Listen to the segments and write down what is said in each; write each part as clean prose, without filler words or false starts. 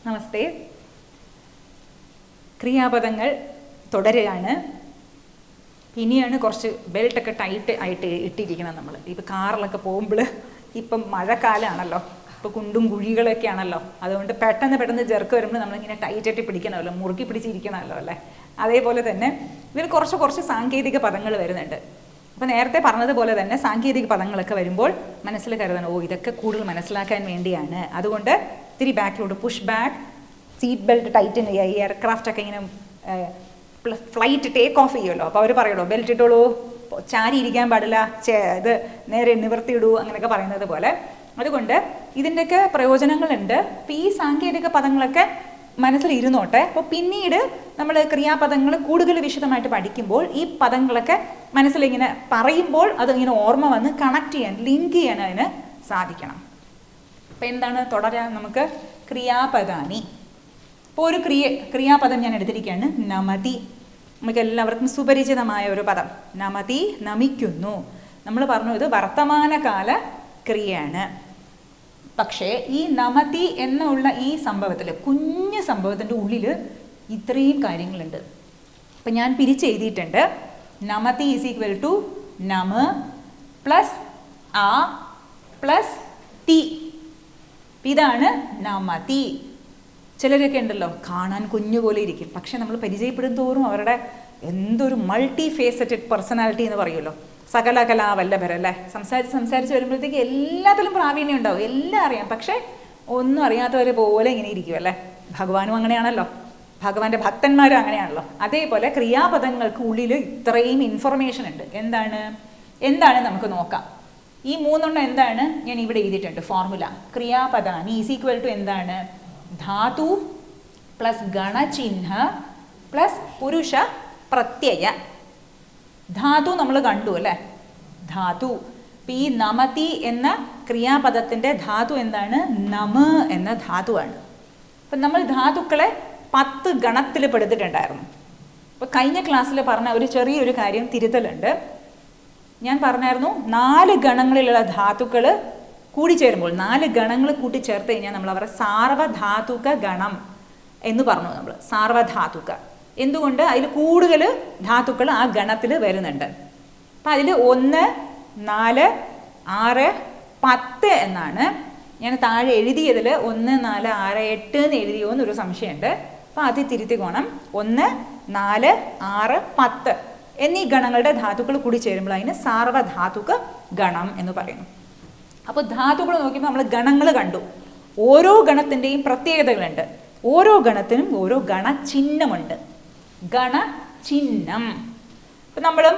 നമസ്തേ. ക്രിയാപദങ്ങൾ തുടരുകയാണ്. ഇനിയാണ് കുറച്ച് ബെൽറ്റൊക്കെ ടൈറ്റ് ആയിട്ട് ഇട്ടിരിക്കണം നമ്മൾ. ഇപ്പം കാറിലൊക്കെ പോകുമ്പോൾ ഇപ്പം മഴക്കാലമാണല്ലോ, ഇപ്പോൾ കുണ്ടും കുഴികളൊക്കെ ആണല്ലോ, അതുകൊണ്ട് പെട്ടെന്ന് ജെർക്ക് വരുമ്പോൾ നമ്മളിങ്ങനെ ടൈറ്റായിട്ട് പിടിക്കണമല്ലോ, മുറുക്കി പിടിച്ചിരിക്കണമല്ലോ അല്ലേ. അതേപോലെ തന്നെ ഇതിൽ കുറച്ച് സാങ്കേതിക പദങ്ങൾ വരുന്നുണ്ട്. അപ്പോൾ നേരത്തെ പറഞ്ഞതുപോലെ തന്നെ സാങ്കേതിക പദങ്ങളൊക്കെ വരുമ്പോൾ മനസ്സിൽ കരുതണം, ഇതൊക്കെ കൂടുതൽ മനസ്സിലാക്കാൻ വേണ്ടിയാണ്. അതുകൊണ്ട് ഇത്തിരി ബാക്കിലോട്ട് push back, seat belt Titan ചെയ്യുക. ഈ എയർക്രാഫ്റ്റൊക്കെ ഇങ്ങനെ ഫ്ലൈറ്റ് ടേക്ക് ഓഫ് ചെയ്യുമല്ലോ, അപ്പോൾ അവർ പറയുമല്ലോ ബെൽറ്റ് ഇട്ടോളൂ, ചാരി ഇരിക്കാൻ പാടില്ല, ഇത് നേരെ നിവർത്തിയിടൂ, അങ്ങനെയൊക്കെ പറയുന്നത് പോലെ. അതുകൊണ്ട് ഇതിൻ്റെയൊക്കെ പ്രയോജനങ്ങളുണ്ട്. അപ്പോൾ ഈ സാങ്കേതിക പദങ്ങളൊക്കെ മനസ്സിൽ ഇരുന്നോട്ടെ. അപ്പോൾ പിന്നീട് നമ്മൾ ക്രിയാപദങ്ങൾ കൂടുതൽ വിശദമായിട്ട് പഠിക്കുമ്പോൾ ഈ പദങ്ങളൊക്കെ മനസ്സിലിങ്ങനെ പറയുമ്പോൾ അതിങ്ങനെ ഓർമ്മ വന്ന് കണക്ട് ചെയ്യാൻ, ലിങ്ക് ചെയ്യാൻ അതിന് സാധിക്കണം. അപ്പം എന്താണ് തുടരാൻ നമുക്ക്? ക്രിയാപദാനി. ഇപ്പോൾ ഒരു ക്രിയാപദം ഞാൻ എടുത്തിരിക്കുകയാണ്, നമതി. നമുക്ക് എല്ലാവർക്കും സുപരിചിതമായ ഒരു പദം, നമതി, നമിക്കുന്നു. നമ്മൾ പറഞ്ഞു ഇത് വർത്തമാനകാല ക്രിയയാണ്. പക്ഷേ ഈ നമതി എന്നുള്ള ഈ സംഭവത്തിൽ, കുഞ്ഞു സംഭവത്തിൻ്റെ ഉള്ളിൽ ഇത്രയും കാര്യങ്ങളുണ്ട്. അപ്പം ഞാൻ പിരിച്ചെഴുതിയിട്ടുണ്ട്. നമതി ഈസ് ഈക്വൽ ടു നമ പ്ലസ് ആ പ്ലസ് തി. ഇതാണ് നമതി. ചിലരൊക്കെ ഉണ്ടല്ലോ കാണാൻ കുഞ്ഞുപോലെ ഇരിക്കും, പക്ഷെ നമ്മൾ പരിചയപ്പെടും തോറും അവരുടെ എന്തൊരു മൾട്ടി ഫേസറ്റഡ് പേഴ്സണാലിറ്റി എന്ന് പറയുമല്ലോ. സകല കലാവല്ലഭരല്ലേ. സംസാരിച്ച് വരുമ്പോഴത്തേക്ക് എല്ലാത്തിലും പ്രാവീണ്യം ഉണ്ടാവും, എല്ലാം അറിയാം, പക്ഷെ ഒന്നും അറിയാത്തവരെ പോലെ ഇങ്ങനെ ഇരിക്കും അല്ലേ. ഭഗവാനും അങ്ങനെയാണല്ലോ, ഭഗവാന്റെ ഭക്തന്മാരും അങ്ങനെയാണല്ലോ. അതേപോലെ ക്രിയാപദങ്ങൾക്ക് ഉള്ളിൽ ഇത്രയും ഇൻഫർമേഷൻ ഉണ്ട്. എന്താണ് നമുക്ക് നോക്കാം. ഈ മൂന്നെണ്ണം എന്താണ് ഞാൻ ഇവിടെ എഴുതിയിട്ടുണ്ട് ഫോർമുല. ക്രിയാപദാനി ഈസ് ഈക്വൽ ടു എന്താണ്? ധാതു പ്ലസ് ഗണചിഹ്ന പ്ലസ് പുരുഷ പ്രത്യയ. ധാതു നമ്മൾ കണ്ടു അല്ലേ, ധാതു. ഇപ്പം ഈ നമതി എന്ന ക്രിയാപദത്തിൻ്റെ ധാതു എന്താണ്? നമ എന്ന ധാതുവാണ്. അപ്പം നമ്മൾ ധാതുക്കളെ 10 ഗണത്തിൽ പെടുത്തിട്ടുണ്ടായിരുന്നു. അപ്പോൾ കഴിഞ്ഞ ക്ലാസ്സിൽ പറഞ്ഞ ഒരു ചെറിയൊരു കാര്യം തിരുത്തലുണ്ട്. ഞാൻ പറഞ്ഞായിരുന്നു 4 ഗണങ്ങളിലുള്ള ധാതുക്കൾ കൂടിച്ചേരുമ്പോൾ, 4 ഗണങ്ങൾ കൂട്ടിച്ചേർത്ത് കഴിഞ്ഞാൽ നമ്മൾ അവരുടെ സാർവധാതുക ഗണം എന്ന് പറഞ്ഞു. നമ്മൾ സാർവധാതുക എന്തുകൊണ്ട്? അതിൽ കൂടുതൽ ധാതുക്കൾ ആ ഗണത്തിൽ വരുന്നുണ്ട്. അപ്പം അതിൽ 1, 4, 6, 10 എന്നാണ് ഞാൻ താഴെ എഴുതിയതിൽ. 1, 4, 6, 8 എന്ന് എഴുതിയോ എന്നൊരു സംശയമുണ്ട്. അപ്പം അത് തിരുത്തിക്കോണം. 1, 4, 6, 10 എന്നീ ഗണങ്ങളുടെ ധാതുക്കൾ കൂടി ചേരുമ്പോൾ അതിന് സാർവധാതുക ഗണം എന്ന് പറയുന്നു. അപ്പോൾ ധാതുക്കൾ നോക്കിയപ്പോൾ നമ്മൾ ഗണങ്ങൾ കണ്ടു. ഓരോ ഗണത്തിൻ്റെയും പ്രത്യേകതകളുണ്ട്. ഓരോ ഗണത്തിനും ഓരോ ഗണചിഹ്നമുണ്ട്. ഗണചിഹ്നം. ഇപ്പം നമ്മളും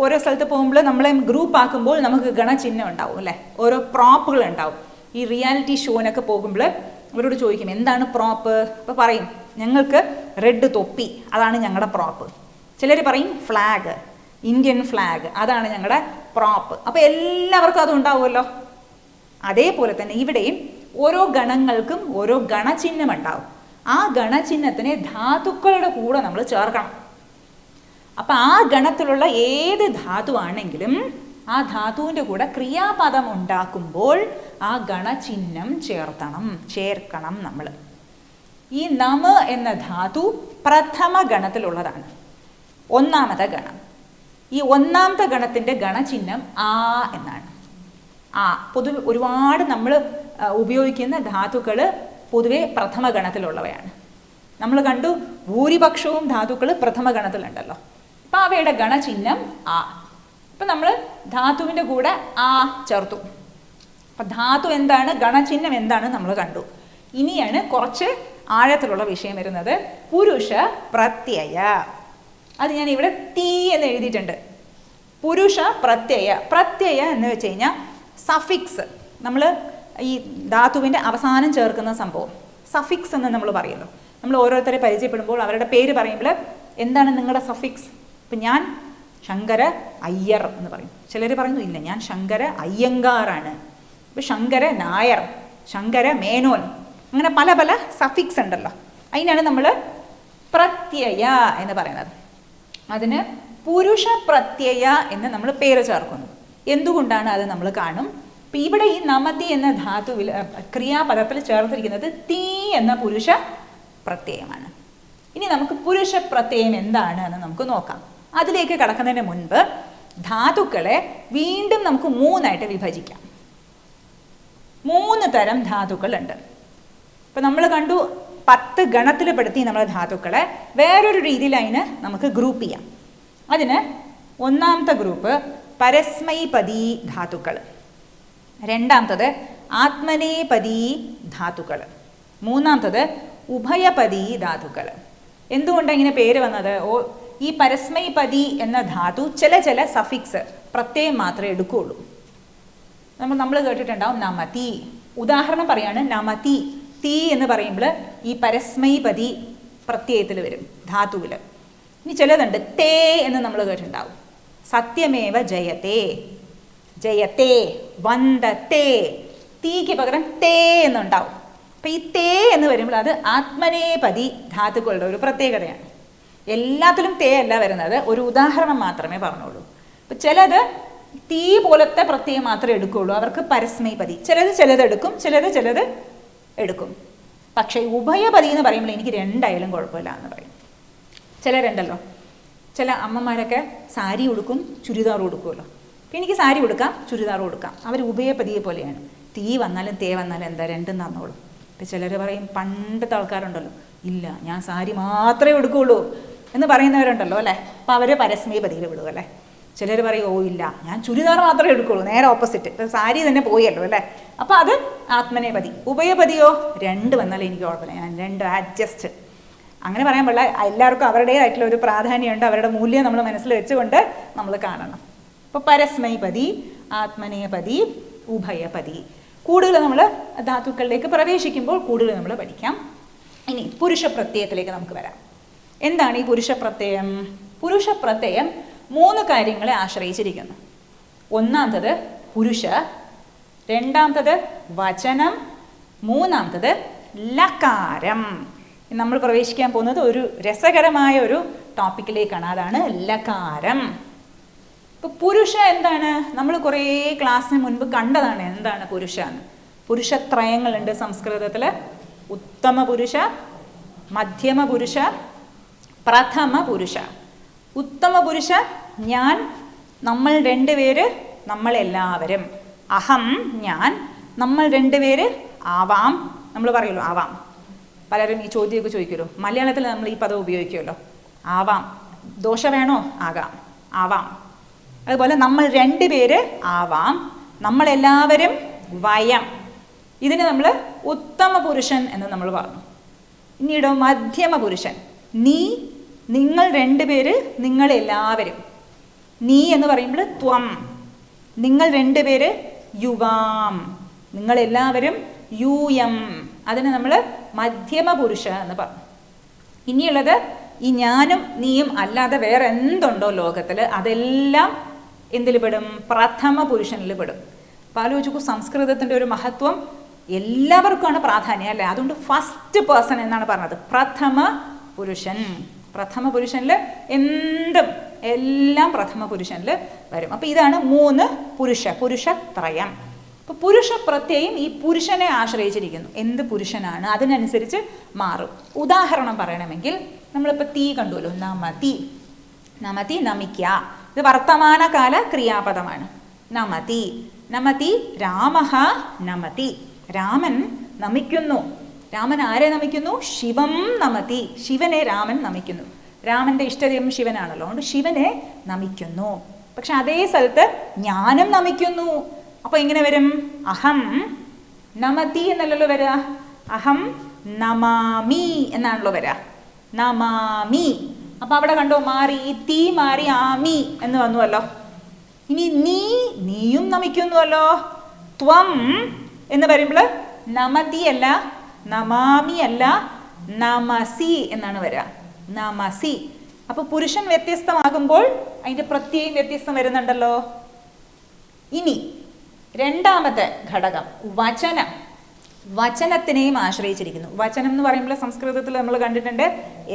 ഓരോ സ്ഥലത്ത് പോകുമ്പോൾ നമ്മളെ ഗ്രൂപ്പ് ആക്കുമ്പോൾ നമുക്ക് ഗണചിഹ്നം ഉണ്ടാവും അല്ലേ, ഓരോ പ്രോപ്പുകൾ ഉണ്ടാവും. ഈ റിയാലിറ്റി ഷോനൊക്കെ പോകുമ്പോൾ അവരോട് ചോദിക്കും എന്താണ് പ്രോപ്പ്. അപ്പോൾ പറയും ഞങ്ങൾക്ക് റെഡ് തൊപ്പി, അതാണ് ഞങ്ങളുടെ പ്രോപ്പ്. ചിലർ പറയും ഫ്ലാഗ്, ഇന്ത്യൻ ഫ്ലാഗ്, അതാണ് ഞങ്ങളുടെ പ്രോപ്പ്. അപ്പോൾ എല്ലാവർക്കും അത് ഉണ്ടാവുമല്ലോ. അതേപോലെ തന്നെ ഇവിടെയും ഓരോ ഗണങ്ങൾക്കും ഓരോ ഗണചിഹ്നം ഉണ്ടാവും. ആ ഗണചിഹ്നത്തിനെ ധാതുക്കളുടെ കൂടെ നമ്മൾ ചേർക്കണം. അപ്പം ആ ഗണത്തിലുള്ള ഏത് ധാതുവാണെങ്കിലും ആ ധാതുവിൻ്റെ കൂടെ ക്രിയാപദം ഉണ്ടാക്കുമ്പോൾ ആ ഗണചിഹ്നം ചേർക്കണം നമ്മൾ. ഈ നമ എന്ന ധാതു പ്രഥമ ഗണത്തിലുള്ളതാണ്, ഒന്നാമത്തെ ഗണം. ഈ ഒന്നാമത്തെ ഗണത്തിൻ്റെ ഗണചിഹ്നം ആ എന്നാണ്. പൊതുവെ ഒരുപാട് നമ്മൾ ഉപയോഗിക്കുന്ന ധാതുക്കൾ പൊതുവെ പ്രഥമ ഗണത്തിലുള്ളവയാണ്. നമ്മൾ കണ്ടു ഭൂരിപക്ഷവും ധാതുക്കൾ പ്രഥമ ഗണത്തിലുണ്ടല്ലോ. അപ്പം അവയുടെ ഗണചിഹ്നം ആ. അപ്പം നമ്മൾ ധാതുവിൻ്റെ കൂടെ ആ ചേർത്തു. അപ്പം ധാതു എന്താണ്, ഗണചിഹ്നം എന്താണ് നമ്മൾ കണ്ടു. ഇനിയാണ് കുറച്ച് ആഴത്തിലുള്ള വിഷയം വരുന്നത്, പുരുഷ പ്രത്യയ. അത് ഞാൻ ഇവിടെ തീ എന്ന് എഴുതിയിട്ടുണ്ട്. പുരുഷ പ്രത്യയ എന്ന് വെച്ച് കഴിഞ്ഞാൽ സഫിക്സ്. നമ്മൾ ഈ ധാതുവിൻ്റെ അവസാനം ചേർക്കുന്ന സംഭവം സഫിക്സ് എന്ന് നമ്മൾ പറയുമല്ലോ. നമ്മൾ ഓരോരുത്തരെ പരിചയപ്പെടുമ്പോൾ അവരുടെ പേര് പറയുമ്പോൾ എന്താണ് നിങ്ങളുടെ സഫിക്സ്. ഇപ്പം ഞാൻ ശങ്കര അയ്യർ എന്ന് പറയും. ചിലർ പറയുന്നു ഇല്ല ഞാൻ ശങ്കര അയ്യങ്കാറാണ്. ഇപ്പം ശങ്കര നായർ, ശങ്കര മേനോൻ, അങ്ങനെ പല പല സഫിക്സ് ഉണ്ടല്ലോ. അതിനാണ് നമ്മൾ പ്രത്യയ എന്ന് പറയുന്നത്. അതിന് പുരുഷ പ്രത്യയ എന്ന് നമ്മൾ പേര് ചേർക്കുന്നു. എന്തുകൊണ്ടാണ് അത് നമ്മൾ കാണും. അപ്പം ഇവിടെ ഈ നമതി എന്ന ധാതുവിൽ ക്രിയാപദത്തിൽ ചേർത്തിരിക്കുന്നത് തീ എന്ന പുരുഷ പ്രത്യയമാണ്. ഇനി നമുക്ക് പുരുഷ പ്രത്യയം എന്താണ് എന്ന് നമുക്ക് നോക്കാം. അതിലേക്ക് കടക്കുന്നതിന് മുൻപ് ധാതുക്കളെ വീണ്ടും നമുക്ക് 3ആയിട്ട് വിഭജിക്കാം. 3 തരം ധാതുക്കളുണ്ട്. ഇപ്പം നമ്മൾ കണ്ടു 10 ഗണത്തിൽ പെടുത്തി നമ്മൾ ധാതുക്കളെ. വേറൊരു രീതിയിൽ അതിന് നമുക്ക് ഗ്രൂപ്പ് ചെയ്യാം. അതിന് ഒന്നാമത്തെ ഗ്രൂപ്പ് പരസ്മൈപദീ ധാതുക്കൾ, രണ്ടാമത്തത് ആത്മനേപദീ ധാതുക്കൾ, മൂന്നാമത്തത് ഉഭയപദീ ധാതുക്കൾ. എന്തുകൊണ്ടാണ് ഇങ്ങനെ പേര് വന്നത്? ഈ പരസ്മൈപദി എന്ന ധാതു ചില സഫിക്സ് പ്രത്യയം മാത്രമേ എടുക്കുകയുള്ളൂ. നമ്മൾ കേട്ടിട്ടുണ്ടാവും നമതി. ഉദാഹരണം പറയാണ് നമതി. തീ എന്ന് പറയുമ്പോൾ ഈ പരസ്മൈപദി പ്രത്യയത്തിൽ വരും ധാതുവിൽ. ഇനി ചിലതുണ്ട് തേ എന്ന് നമ്മൾ കേട്ടിട്ടുണ്ടാവും. സത്യമേവ ജയത്തെ, ജയത്തെ, വന്ദത്തെ. തീക്ക് പകരം തേ എന്നുണ്ടാവും. അപ്പം ഈ തേ എന്ന് വരുമ്പോൾ അത് ആത്മനേപദി ധാതുക്കളുടെ ഒരു പ്രത്യേകതയാണ്. എല്ലാത്തിലും തേ അല്ല വരുന്നത്, ഒരു ഉദാഹരണം മാത്രമേ പറഞ്ഞുള്ളൂ. അപ്പം ചിലത് തീ പോലത്തെ പ്രത്യയം മാത്രമേ എടുക്കുകയുള്ളൂ, അവർക്ക് പരസ്മൈപദി. ചിലത് എടുക്കും, ചിലത് എടുക്കും. പക്ഷേ ഉഭയപദി എന്ന് പറയുമ്പോൾ എനിക്ക് രണ്ടായാലും കുഴപ്പമില്ല എന്ന് പറയും. ചിലരുണ്ടല്ലോ, ചില അമ്മമാരൊക്കെ സാരി ഉടുക്കും, ചുരിദാർ ഉടുക്കുമല്ലോ. അപ്പം എനിക്ക് സാരി ഉടുക്കാം, ചുരിദാർ ഉടുക്കാം. അവർ ഉഭയപതിയെ പോലെയാണ്. തീ വന്നാലും തേ വന്നാലും എന്താ രണ്ടും തന്നോളൂ. ഇപ്പം ചിലർ പറയും, പണ്ടത്തെ ആൾക്കാരുണ്ടല്ലോ, ഇല്ല ഞാൻ സാരി മാത്രമേ എടുക്കുകയുള്ളൂ എന്ന് പറയുന്നവരുണ്ടല്ലോ അല്ലേ. അപ്പോൾ അവർ പരസ്മൈപതിയിൽ വിടുക അല്ലേ. ചിലർ പറയും, ഓ ഇല്ല ഞാൻ ചുരിദാർ മാത്രമേ എടുക്കുകയുള്ളൂ, നേരെ ഓപ്പോസിറ്റ്. സാരി തന്നെ പോയല്ലോ അല്ലേ. അപ്പോൾ അത് ആത്മനേപതി. ഉഭയപതിയോ രണ്ട് വന്നാലും എനിക്ക് കുഴപ്പമില്ല, ഞാൻ രണ്ട് അഡ്ജസ്റ്റ്. അങ്ങനെ പറയാൻ പാടില്ല. എല്ലാവർക്കും അവരുടേതായിട്ടുള്ള ഒരു പ്രാധാന്യമുണ്ട്, അവരുടെ മൂല്യം നമ്മൾ മനസ്സിൽ വെച്ചുകൊണ്ട് നമ്മൾ കാണണം. ഇപ്പോൾ പരസ്മൈപതി, ആത്മനേപതി, ഉഭയപതി. കൂടുതൽ നമ്മൾ ധാതുക്കളിലേക്ക് പ്രവേശിക്കുമ്പോൾ കൂടുതൽ നമ്മൾ പഠിക്കാം. ഇനി പുരുഷ പ്രത്യയത്തിലേക്ക് നമുക്ക് വരാം. എന്താണ് ഈ പുരുഷ പ്രത്യയം? പുരുഷ പ്രത്യയം 3 കാര്യങ്ങളെ ആശ്രയിച്ചിരിക്കുന്നു. ഒന്നാമത്തത് പുരുഷ, രണ്ടാമത്തത് വചനം, മൂന്നാമത്തത് ലകാരം. നമ്മൾ പ്രവേശിക്കാൻ പോകുന്നത് ഒരു രസകരമായ ഒരു ടോപ്പിക്കിലേക്കാണ്, അതാണ് ലകാരം. ഇപ്പോൾ പുരുഷ എന്താണ്? നമ്മൾ കുറേ ക്ലാസ്സിന് മുൻപ് കണ്ടതാണ് എന്താണ് പുരുഷ എന്ന്. പുരുഷത്രയങ്ങളുണ്ട് സംസ്കൃതത്തിൽ. ഉത്തമ പുരുഷ, മധ്യമ പുരുഷ, പ്രഥമ പുരുഷ. ഉത്തമ പുരുഷ ഞാൻ, നമ്മൾ രണ്ടുപേര്, നമ്മളെല്ലാവരും. അഹം ഞാൻ, നമ്മൾ രണ്ടുപേര്, ആവാം. നമ്മൾ പറയുമല്ലോ ആവാം. പലരും ഈ ചോദ്യമൊക്കെ ചോദിക്കുമല്ലോ. മലയാളത്തിൽ നമ്മൾ ഈ പദം ഉപയോഗിക്കുമല്ലോ, ആവാം. ദോഷ വേണോ? ആകാം, ആവാം. അതുപോലെ നമ്മൾ രണ്ടുപേര് ആവാം, നമ്മളെല്ലാവരും വയം. ഇതിന് നമ്മൾ ഉത്തമ പുരുഷൻ എന്ന് നമ്മൾ പറഞ്ഞു. പിന്നീട് മധ്യമ പുരുഷൻ, നീ, നിങ്ങൾ രണ്ടുപേര്, നിങ്ങളെല്ലാവരും. നീ എന്ന് പറയുമ്പോൾ ത്വം, നിങ്ങൾ രണ്ടുപേര് യുവാം, നിങ്ങളെല്ലാവരും യൂയം. അതിന് നമ്മൾ മധ്യമ പുരുഷ എന്ന് പറഞ്ഞു. ഇനിയുള്ളത് ഈ ഞാനും നീയും അല്ലാതെ വേറെ എന്തുണ്ടോ ലോകത്തിൽ അതെല്ലാം എന്തിൽ പെടും? പ്രഥമ പുരുഷനിൽ പെടും. അപ്പോൾ ആലോചിക്കൂ, സംസ്കൃതത്തിൻ്റെ ഒരു മഹത്വം. എല്ലാവർക്കുമാണ് പ്രാധാന്യം അല്ലേ. അതുകൊണ്ട് ഫസ്റ്റ് പേഴ്സൺ എന്നാണ് പറഞ്ഞത്, പ്രഥമ പുരുഷൻ. പ്രഥമ പുരുഷനിൽ എന്തും എല്ലാം പ്രഥമ പുരുഷനിൽ വരും. അപ്പോൾ ഇതാണ് 3 പുരുഷത്രയം. അപ്പോൾ പുരുഷ പ്രത്യയം ഈ പുരുഷനെ ആശ്രയിച്ചിരിക്കുന്നു. എന്ത് പുരുഷനാണ് അതിനനുസരിച്ച് മാറും. ഉദാഹരണം പറയണമെങ്കിൽ നമ്മളിപ്പോൾ തീ കണ്ടുവല്ലോ, നമതി. നമതി നമിക്ക, ഇത് വർത്തമാനകാല ക്രിയാപദമാണ്. നമതി, നമതി രാമഃ നമതി, രാമൻ നമിക്കുന്നു. രാമൻ ആരെ നമിക്കുന്നു? ശിവം നമതി, ശിവനെ രാമൻ നമിക്കുന്നു. രാമൻ്റെ ഇഷ്ടദൈവം ശിവനാണല്ലോ, അതുകൊണ്ട് ശിവനെ നമിക്കുന്നു. പക്ഷെ അതേ സ്ഥലത്ത് ഞാനും നമിക്കുന്നു. അപ്പോൾ എങ്ങനെ വരും? അഹം നമതി എന്നല്ലല്ലോ വരിക, അഹം നമാമി എന്നാണല്ലോ വരിക. നമാമി. അപ്പം അവിടെ കണ്ടോ, മാറി, ഈ തീ മാറി ആമി എന്ന് വന്നുവല്ലോ. ഇനി നീയും നമിക്കുന്നുവല്ലോ. ത്വം എന്ന് പറയുമ്പോൾ നമതി അല്ല, നമാമി അല്ല, നമസി എന്നാണ് വരിക. നമസി. അപ്പോൾ പുരുഷൻ വ്യത്യസ്തമാകുമ്പോൾ അതിൻ്റെ പ്രത്യയം വ്യത്യസ്തം വരുന്നുണ്ടല്ലോ. ഇനി രണ്ടാമത്തെ ഘടകം വചനം. വചനത്തിനെയും ആശ്രയിച്ചിരിക്കുന്നു. വചനം എന്ന് പറയുമ്പോൾ സംസ്കൃതത്തിൽ നമ്മൾ കണ്ടിട്ടുണ്ട്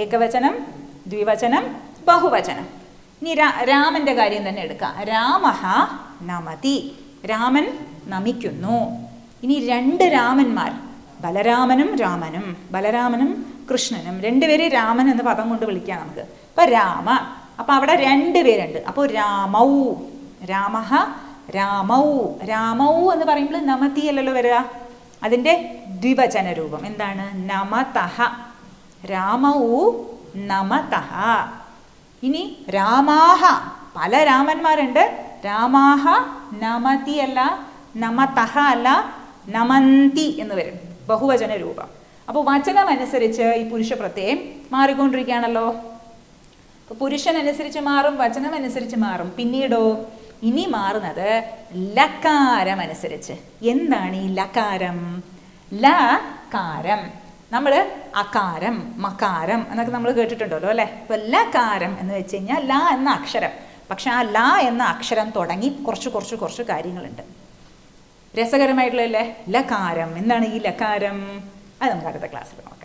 ഏകവചനം, ദ്വിവചനം, ബഹുവചനം. ഇനി രാമൻ്റെ കാര്യം തന്നെ എടുക്കാം. രാമഃ നമതി, രാമൻ നമിക്കുന്നു. ഇനി രണ്ട് രാമന്മാർ, ബലരാമനും രാമനും, ബലരാമനും കൃഷ്ണനും, രണ്ടുപേര് രാമൻ എന്ന പദം കൊണ്ട് വിളിക്കാം നമുക്ക്. അപ്പം രാമ, അപ്പം അവിടെ രണ്ടുപേരുണ്ട്. അപ്പോൾ രാമൗ, രാമഹ രാമൗ. രാമൗ എന്ന് പറയുമ്പോൾ നമതി അല്ലല്ലോ വരിക, അതിൻ്റെ ദ്വിവചന രൂപം എന്താണ്? നമതഹ. രാമൗ നമതഹ. ഇനി രാമാഹ, പല രാമന്മാരുണ്ട്. രാമാഹ നമതി അല്ല, നമതഹ അല്ല, നമന്തി എന്ന് വരും, ബഹുവചന രൂപം. അപ്പോൾ വചനം അനുസരിച്ച് ഈ പുരുഷ പ്രത്യയം മാറിക്കൊണ്ടിരിക്കുകയാണല്ലോ. അപ്പോൾ പുരുഷനനുസരിച്ച് മാറും, വചനം അനുസരിച്ച് മാറും. പിന്നീടോ ഇനി മാറുന്നത് ലകാരം അനുസരിച്ച്. എന്താണ് ഈ ലകാരം? ലകാരം നമ്മൾ അകാരം, മകാരം എന്നൊക്കെ നമ്മൾ കേട്ടിട്ടുണ്ടല്ലോ അല്ലേ? അപ്പോൾ ലകാരം എന്ന് വെച്ച് കഴിഞ്ഞാൽ ല എന്ന അക്ഷരം. പക്ഷെ ആ ല എന്ന അക്ഷരം തുടങ്ങി കുറച്ച് കാര്യങ്ങളുണ്ട്. രസകരമായിട്ടുള്ളതല്ലേ ലകാരം? എന്താണ് ഈ ലകാരം? അത് നമുക്ക് അടുത്ത ക്ലാസ്സിൽ നോക്കാം.